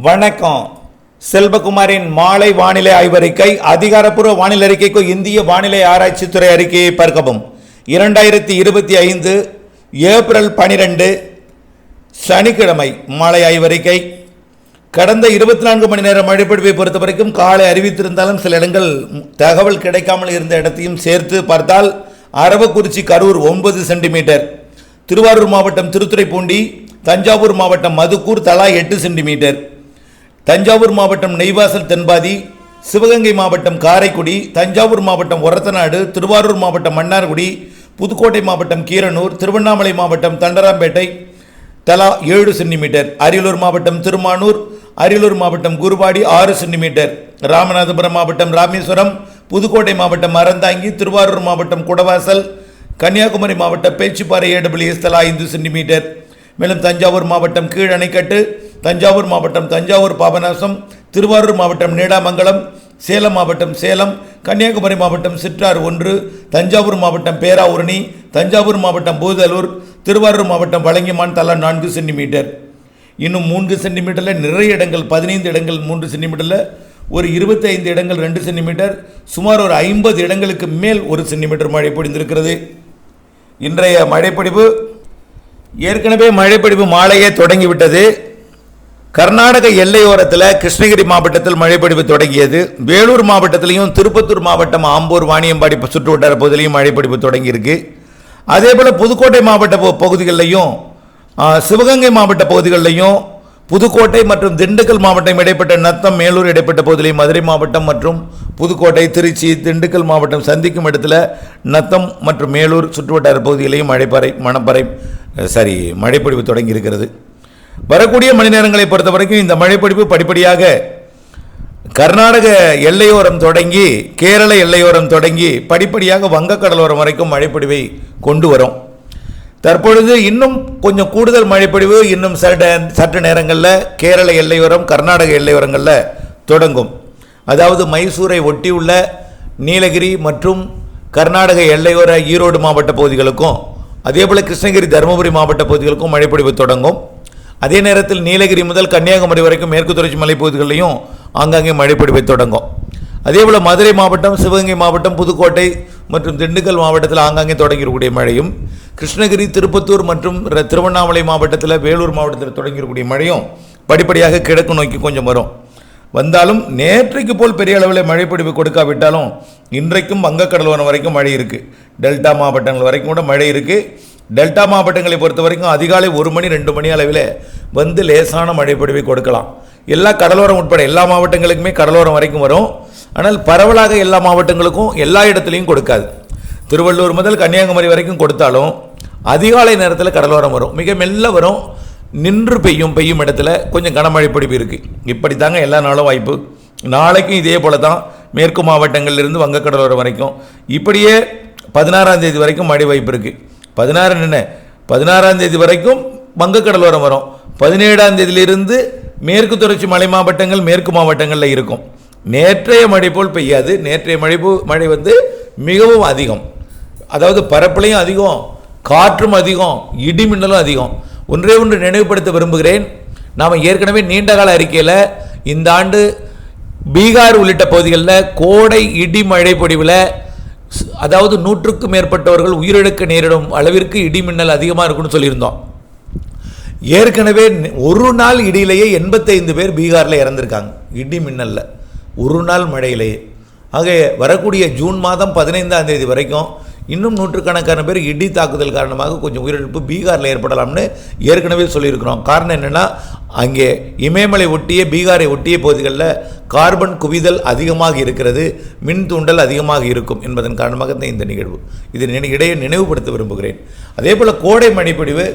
வணக்கம். செல்வகுமாரின் மாலை வானிலை ஆய்வறிக்கை. அதிகாரப்பூர்வ வானிலை அறிக்கைக்கு இந்திய வானிலை ஆராய்ச்சித்துறை அறிக்கையை பார்க்கவும். 2025 ஏப்ரல் 12 சனிக்கிழமை மாலை ஆய்வறிக்கை. கடந்த 24 மணி நேர மழைப்பொழிவை பொறுத்த வரைக்கும் காலை அறிவித்திருந்தாலும் சில இடங்கள் தகவல் கிடைக்காமல் இருந்த இடத்தையும் சேர்த்து பார்த்தால் அரவக்குறிச்சி கரூர் 9 சென்டிமீட்டர், திருவாரூர் மாவட்டம் திருத்துறைப்பூண்டி, தஞ்சாவூர் மாவட்டம் மதுக்கூர் தலா 8 சென்டிமீட்டர், தஞ்சாவூர் மாவட்டம் நெய்வாசல் தென்பாதி, சிவகங்கை மாவட்டம் காரைக்குடி, தஞ்சாவூர் மாவட்டம் ஒரத்தநாடு, திருவாரூர் மாவட்டம் மன்னார்குடி, புதுக்கோட்டை மாவட்டம் கீரனூர், திருவண்ணாமலை மாவட்டம் தண்டராம்பேட்டை தலா 7 சென்டிமீட்டர், அரியலூர் மாவட்டம் திருமானூர், அரியலூர் மாவட்டம் குருவாடி 6 சென்டிமீட்டர், ராமநாதபுரம் மாவட்டம் ராமேஸ்வரம், புதுக்கோட்டை மாவட்டம் அறந்தாங்கி, திருவாரூர் மாவட்டம் குடவாசல், கன்னியாகுமரி மாவட்டம் பேச்சிப்பாறை AWS தலா 5 சென்டிமீட்டர். மேலும் தஞ்சாவூர் மாவட்டம் கீழ் அணைக்கட்டு, தஞ்சாவூர் மாவட்டம் தஞ்சாவூர் பாபநாசம், திருவாரூர் மாவட்டம் நீடாமங்கலம், சேலம் மாவட்டம் சேலம், கன்னியாகுமரி மாவட்டம் சிற்றாறு 1, தஞ்சாவூர் மாவட்டம் பேராவூரணி, தஞ்சாவூர் மாவட்டம் பூதலூர், திருவாரூர் மாவட்டம் வலங்கிமான் தலா 4 சென்டிமீட்டர். இன்னும் 3 சென்டிமீட்டரில் நிறைய இடங்கள், 15 இடங்கள் 3 சென்டிமீட்டரில், ஒரு 25 இடங்கள் 2 சென்டிமீட்டர், சுமார் ஒரு 50 இடங்களுக்கு மேல் 1 சென்டிமீட்டர் மழை பொழிந்திருக்கிறது. இன்றைய மழைப்பொழிவு ஏற்கனவே மழைப்பொழிவு மாலையே தொடங்கிவிட்டது. கர்நாடக எல்லையோரத்தில் கிருஷ்ணகிரி மாவட்டத்தில் மழைப்பொழிவு தொடங்கியது. வேலூர் மாவட்டத்திலையும் திருப்பத்தூர் மாவட்டம் ஆம்பூர் வாணியம்பாடி சுற்று வட்டார பகுதியிலையும் மழைப்பொழிவு தொடங்கியிருக்கு. அதே போல் புதுக்கோட்டை மாவட்ட பகுதிகளிலையும் சிவகங்கை மாவட்ட பகுதிகளிலையும் புதுக்கோட்டை மற்றும் திண்டுக்கல் மாவட்டம் இடைப்பட்ட நத்தம் மேலூர் இடைப்பட்ட பகுதியிலையும் மதுரை மாவட்டம் மற்றும் புதுக்கோட்டை திருச்சி திண்டுக்கல் மாவட்டம் சந்திக்கும் இடத்துல நத்தம் மற்றும் மேலூர் சுற்றுவட்டார பகுதியிலையும் மழைப்பொழிவு தொடங்கி இருக்கிறது. வரக்கூடிய மணி நேரங்களை பொறுத்த வரைக்கும் இந்த மழைப்பொழிவு படிப்படியாக கர்நாடக எல்லையோரம் தொடங்கி கேரள எல்லையோரம் தொடங்கி படிப்படியாக வங்கக்கடலோரம் வரைக்கும் மழைப்பொழிவை கொண்டு வரும். தற்பொழுது இன்னும் கொஞ்சம் கூடுதல் மழைப்பொழிவு இன்னும் சற்று நேரங்களில் கேரள எல்லையோரம் கர்நாடக எல்லையோரங்களில் தொடங்கும். அதாவது மைசூரை ஒட்டியுள்ள நீலகிரி மற்றும் கர்நாடக எல்லையோர ஈரோடு மாவட்ட பகுதிகளுக்கும் அதேபோல் கிருஷ்ணகிரி தருமபுரி மாவட்ட பகுதிகளுக்கும் மழைப்பொழிவு தொடங்கும். அதே நேரத்தில் நீலகிரி முதல் கன்னியாகுமரி வரைக்கும் மேற்கு தொடர்ச்சி மலைப்பகுதிகளிலையும் ஆங்காங்கே மழைப்பொழிவை தொடங்கும். அதேபோல் மதுரை மாவட்டம், சிவகங்கை மாவட்டம், புதுக்கோட்டை மற்றும் திண்டுக்கல் மாவட்டத்தில் ஆங்காங்கே தொடங்கியிருக்கக்கூடிய மழையும், கிருஷ்ணகிரி, திருப்பத்தூர் மற்றும் திருவண்ணாமலை மாவட்டத்தில், வேலூர் மாவட்டத்தில் தொடங்கியிருக்கக்கூடிய மழையும் படிப்படியாக கிழக்கு நோக்கி கொஞ்சம் வந்தாலும் நேற்றைக்கு போல் பெரிய அளவில் மழைப்பொழிவு கொடுக்காவிட்டாலும் இன்றைக்கும் வங்கக்கடலோரம் வரைக்கும் மழை இருக்குது. டெல்டா மாவட்டங்கள் வரைக்கும் கூட மழை இருக்குது. டெல்டா மாவட்டங்களை பொறுத்த வரைக்கும் அதிகாலை 1 மணி 2 மணி அளவில் வந்து லேசான மழைப்பொழிவை கொடுக்கலாம். எல்லா கடலோரம் உட்பட எல்லா மாவட்டங்களுக்குமே கடலோரம் வரைக்கும் வரும். ஆனால் பரவலாக எல்லா மாவட்டங்களுக்கும் எல்லா இடத்துலையும் கொடுக்காது. திருவள்ளூர் முதல் கன்னியாகுமரி வரைக்கும் கொடுத்தாலும் அதிகாலை நேரத்தில் கடலோரம் வரும், மிக மெல்ல வரும், நின்று பெய்யும் இடத்துல கொஞ்சம் கனமழை பொழிவு இருக்குது. இப்படி தாங்க எல்லா நாளும் வாய்ப்பு. நாளைக்கும் இதே போல தான் மேற்கு மாவட்டங்களிலிருந்து வங்கக்கடலோரம் வரைக்கும் இப்படியே 16ஆம் தேதி வரைக்கும் மழை வாய்ப்பு இருக்குது. 16ஆம் தேதி வரைக்கும் வங்கக்கடலோரம் வரும். 17ஆம் தேதியிலிருந்து மேற்கு தொடர்ச்சி மலை மாவட்டங்கள் மேற்கு மாவட்டங்களில் இருக்கும். நேற்றைய மழை போல் பெய்யாது. நேற்றைய மழை மிகவும் அதிகம், அதாவது பரப்பிலையும் அதிகம், காற்றும் அதிகம், இடி மின்னலும் அதிகம். ஒன்றே ஒன்று நினைவுபடுத்த விரும்புகிறேன். நாம் ஏற்கனவே நீண்டகால அறிக்கையில் இந்த ஆண்டு பீகார் உள்ளிட்ட பகுதிகளில் கோடை இடி மழை பொழிவில் அதாவது 100க்கும் மேற்பட்டவர்கள் உயிரிழக்க நேரிடும் அளவிற்கு இடி மின்னல் அதிகமாக இருக்குன்னு சொல்லியிருந்தோம். ஏற்கனவே ஒரு நாள் இடியிலேயே 85 பேர் பீகாரில் இறந்துருக்காங்க இடி மின்னலில், ஒரு நாள் மழையிலேயே. ஆக வரக்கூடிய ஜூன் மாதம் 15ஆம் தேதி வரைக்கும் இன்னும் 100கணக்கான பேர் இடி தாக்குதல் காரணமாக கொஞ்சம் உயிரிழப்பு பீகாரில் ஏற்படலாம்னு ஏற்கனவே சொல்லியிருக்கிறோம். காரணம் என்னென்னா, அங்கே இமயமலை ஒட்டிய பீகாரை ஒட்டிய பகுதிகளில் கார்பன் குவிதல் அதிகமாக இருக்கிறது, மின் தூண்டல் அதிகமாக இருக்கும் என்பதன் காரணமாக தான் இந்த நிகழ்வு. இது இடையே நினைவுபடுத்த விரும்புகிறேன். அதே போல் கோடை மழைப்பொழிவு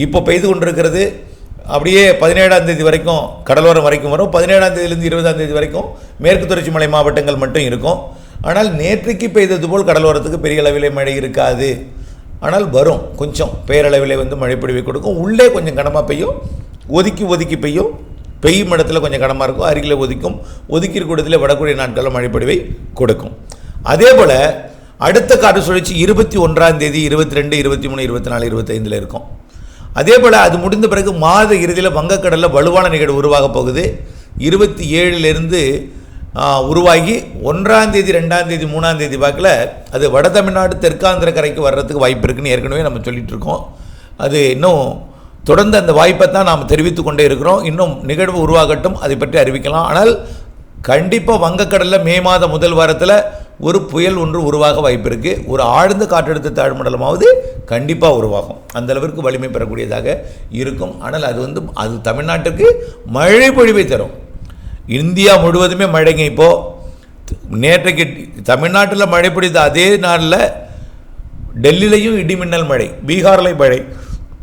இப்போ பெய்து கொண்டிருக்கிறது. அப்படியே 17ஆம் தேதி வரைக்கும் கடலோரம் வரைக்கும் வரும். 17ஆம் தேதியிலிருந்து 20ஆம் தேதி வரைக்கும் மேற்கு தொடர்ச்சி மலை மாவட்டங்கள் மட்டும் இருக்கும். ஆனால் நேற்றைக்கு பெய்தது போல் கடலோரத்துக்கு பெரிய அளவிலே மழை இருக்காது. ஆனால் வரும், கொஞ்சம் பேரளவிலே மழைப்பொழிவை கொடுக்கும். உள்ளே கொஞ்சம் கனமாக பெய்யும், ஒதுக்கி பெய்யும் இடத்துல கொஞ்சம் கனமாக இருக்கும், அருகில் ஒதுக்கி இருக்கிற வரக்கூடிய நாட்களில் மழைப்பொழிவை கொடுக்கும். அதே போல் அடுத்த காற்று சுழற்சி 21ஆம் தேதி 22, 23, 24, 25 இருக்கும். அதே போல் அது முடிந்த பிறகு மாத இறுதியில் வங்கக்கடலில் வலுவான நிகழ்வு உருவாக போகுது. 27 உருவாகி 1ஆம் தேதி 2ஆம் தேதி 3ஆம் தேதி வாக்கில் அது வட தமிழ்நாடு தெற்காந்திர கரைக்கு வர்றதுக்கு வாய்ப்பு இருக்குன்னு ஏற்கனவே நம்ம சொல்லிகிட்டு இருக்கோம். அது இன்னும் தொடர்ந்து அந்த வாய்ப்பை தான் நாம் தெரிவித்து கொண்டே இருக்கிறோம். இன்னும் நிகழ்வு உருவாகட்டும், அதை பற்றி அறிவிக்கலாம். ஆனால் கண்டிப்பாக வங்கக்கடலில் மே மாத முதல் வாரத்தில் ஒரு புயல் ஒன்று உருவாக வாய்ப்பு இருக்குது. ஒரு ஆழ்ந்த காற்றழுத்த தாழ்மண்டலமாவது கண்டிப்பாக உருவாகும். அந்தளவிற்கு வலிமை பெறக்கூடியதாக இருக்கும். ஆனால் அது தமிழ்நாட்டுக்கு மழை பொழிவை தரும். இந்தியா முழுவதுமே மழைங்க. இப்போது நேற்றைக்கு தமிழ்நாட்டில் மழை பொழிந்த அதே நாளில் டெல்லியிலையும் இடிமின்னல் மழை, பீகாரில் மழை,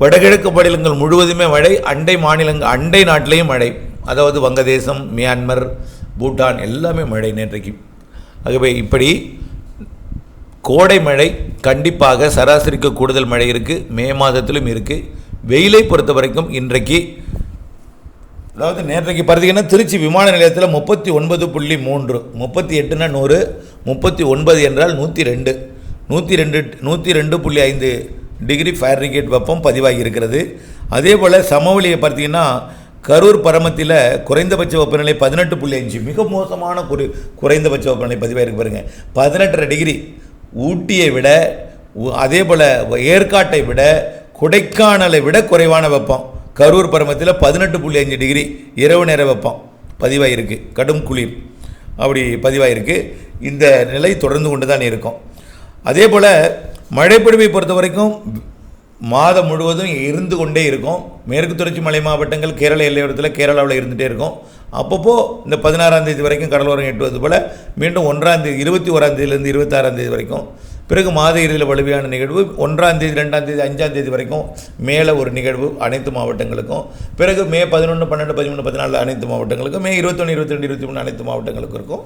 வடகிழக்கு மாநிலங்கள் முழுவதுமே மழை, அண்டை நாட்டிலையும் மழை, அதாவது வங்கதேசம், மியான்மர், பூட்டான் எல்லாமே மழை நேற்றைக்கு. ஆகவே இப்படி கோடை மழை கண்டிப்பாக சராசரிக்கு கூடுதல் மழை இருக்குது, மே மாதத்திலும் இருக்குது. வெயிலை பொறுத்த வரைக்கும் இன்றைக்கு, அதாவது நேற்றைக்கு பார்த்தீங்கன்னா திருச்சி விமான நிலையத்தில் 39.3, 38னா 100, 39 என்றால் 102, 102.5 டிகிரி ஃபாரன்ஹீட் வெப்பம் பதிவாகி இருக்கிறது. அதே போல் சமவெளியை பார்த்தீங்கன்னா கரூர் பரமத்தியில் குறைந்தபட்ச வெப்பநிலை 18.5, மிக மோசமான குறைந்தபட்ச வெப்பநிலை பதிவாயிருக்கு பாருங்கள், 18.5 டிகிரி. ஊட்டியை விட, அதே போல் ஏற்காட்டை விட, கொடைக்கானலை விட குறைவான வெப்பம் கரூர் பரமத்தில் 18.5 டிகிரி இரவு நேர வெப்பம் பதிவாயிருக்கு. கடும் குளிர் அப்படி பதிவாயிருக்கு. இந்த நிலை தொடர்ந்து கொண்டு தான் இருக்கும். அதே போல் மழைப்பொழிவை பொறுத்த வரைக்கும் மாதம் முழுவதும் இருந்து கொண்டே இருக்கும். மேற்கு தொடர்ச்சி மலை மாவட்டங்கள் கேரள எல்லையோரத்தில் கேரளாவில் இருந்துகிட்டே இருக்கும். அப்பப்போ இந்த 16ஆம் தேதி வரைக்கும் கடலோரம் எட்டுவது போல் மீண்டும் 1ஆம் தேதி 21ஆம் தேதியிலேருந்து 26ஆம் தேதி வரைக்கும், பிறகு மாத இறுதியில் வலுவையான நிகழ்வு 1ஆம் தேதி 2ஆம் தேதி 5ஆம் தேதி வரைக்கும் மேலே ஒரு நிகழ்வு அனைத்து மாவட்டங்களுக்கும், பிறகு மே 11, 12, 13, 14 அனைத்து மாவட்டங்களுக்கும், மே 21, 22, 23 அனைத்து மாவட்டங்களுக்கும் இருக்கும்.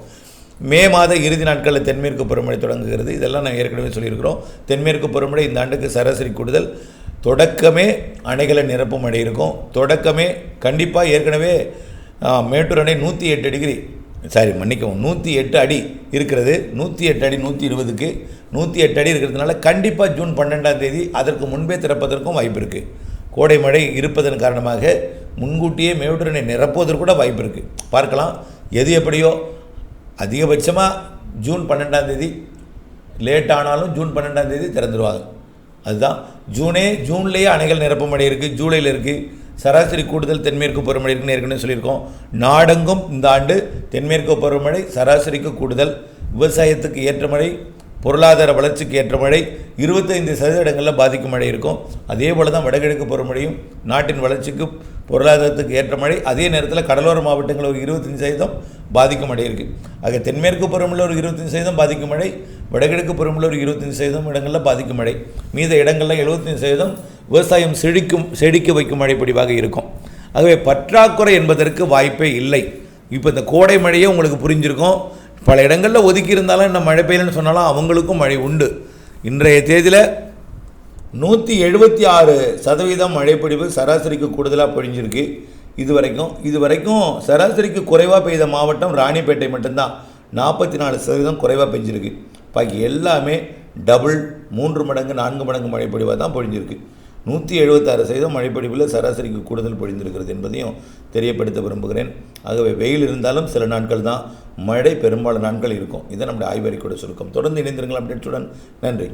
மே மாத இறுதி நாட்களில் தென்மேற்கு பருவமழை தொடங்குகிறது. இதெல்லாம் நான் ஏற்கனவே சொல்லியிருக்கிறோம். தென்மேற்கு பருவமழை இந்த ஆண்டுக்கு சராசரி கூடுதல். தொடக்கமே அணைகளை நிரப்பும் மழை இருக்கும். தொடக்கமே கண்டிப்பாக ஏற்கனவே மேட்டூர் அணை 108 டிகிரி, மன்னிக்கவும் 108 அடி இருக்கிறது. 108 அடி 120க்கு 108 அடி இருக்கிறதுனால கண்டிப்பாக ஜூன் 12ஆம் தேதி அதற்கு முன்பே திறப்பதற்கும் வாய்ப்பு இருக்குது. கோடை மழை இருப்பதன் காரணமாக முன்கூட்டியே மேட்டூர் அணை நிரப்புவதற்கு கூட வாய்ப்பு இருக்குது. பார்க்கலாம். எது எப்படியோ அதிகபட்சமாக ஜூன் 12ஆம் தேதி, லேட் ஆனாலும் ஜூன் 12ஆம் தேதி திறந்துடுவாங்க. அதுதான் ஜூன்லேயே அணைகள் நிரப்பும் மழை இருக்குது. ஜூலையில் இருக்குது. சராசரி கூடுதல் தென்மேற்கு பருவமழை இருக்குன்னு ஏற்கனவே சொல்லியிருக்கோம். நாடெங்கும் இந்த ஆண்டு தென்மேற்கு பருவமழை சராசரிக்கு கூடுதல். விவசாயத்துக்கு ஏற்ற மழை, பொருளாதார வளர்ச்சிக்கு ஏற்ற மழை 25% பாதிக்கும் மழை இருக்கும். அதே போல் தான் வடகிழக்கு பருவமழையும் நாட்டின் வளர்ச்சிக்கு பொருளாதாரத்துக்கு ஏற்ற மழை, அதே நேரத்தில் கடலோர மாவட்டங்கள் ஒரு 25% பாதிக்கும் மழை இருக்குது. ஆக தென்மேற்கு பருவமழை ஒரு 25% பாதிக்கும் மழை, வடகிழக்கு பருவமழை ஒரு 25% இடங்களில் பாதிக்கும் மழை, மீத இடங்களில் 75% விவசாயம் செழிக்க வைக்கும் மழை பொழிவாக இருக்கும். ஆகவே பற்றாக்குறை என்பதற்கு வாய்ப்பே இல்லை. இப்போ இந்த கோடை மழையே உங்களுக்கு புரிஞ்சிருக்கும். பல இடங்களில் ஒதுக்கி இருந்தாலும் என்ன மழை பெய்யலன்னு சொன்னாலும் அவங்களுக்கும் மழை உண்டு. இன்றைய தேதியில் 176% மழைப்பொழிவு சராசரிக்கு கூடுதலாக பொழிஞ்சிருக்கு. இதுவரைக்கும் சராசரிக்கு குறைவாக பெய்த மாவட்டம் ராணிப்பேட்டை மட்டும்தான். 44% குறைவாக பெஞ்சிருக்கு. பாக்கி எல்லாமே டபுள், 3 மடங்கு 4 மடங்கு மழைப்பொழிவாக தான் பொழிஞ்சிருக்கு. 176% மழைப்பொழிவில் சராசரிக்கு கூடுதல் பொழிந்திருக்கிறது என்பதையும் தெரியப்படுத்த விரும்புகிறேன். ஆகவே வெயில் இருந்தாலும் சில நாட்கள் தான், மழை பெரும்பாலான நாட்கள் இருக்கும். இதை நம்முடைய ஆய்வறிக்கையோட சுருக்கம். தொடர்ந்து இணைந்திருங்கள் அப்டேட்டுடன். நன்றி.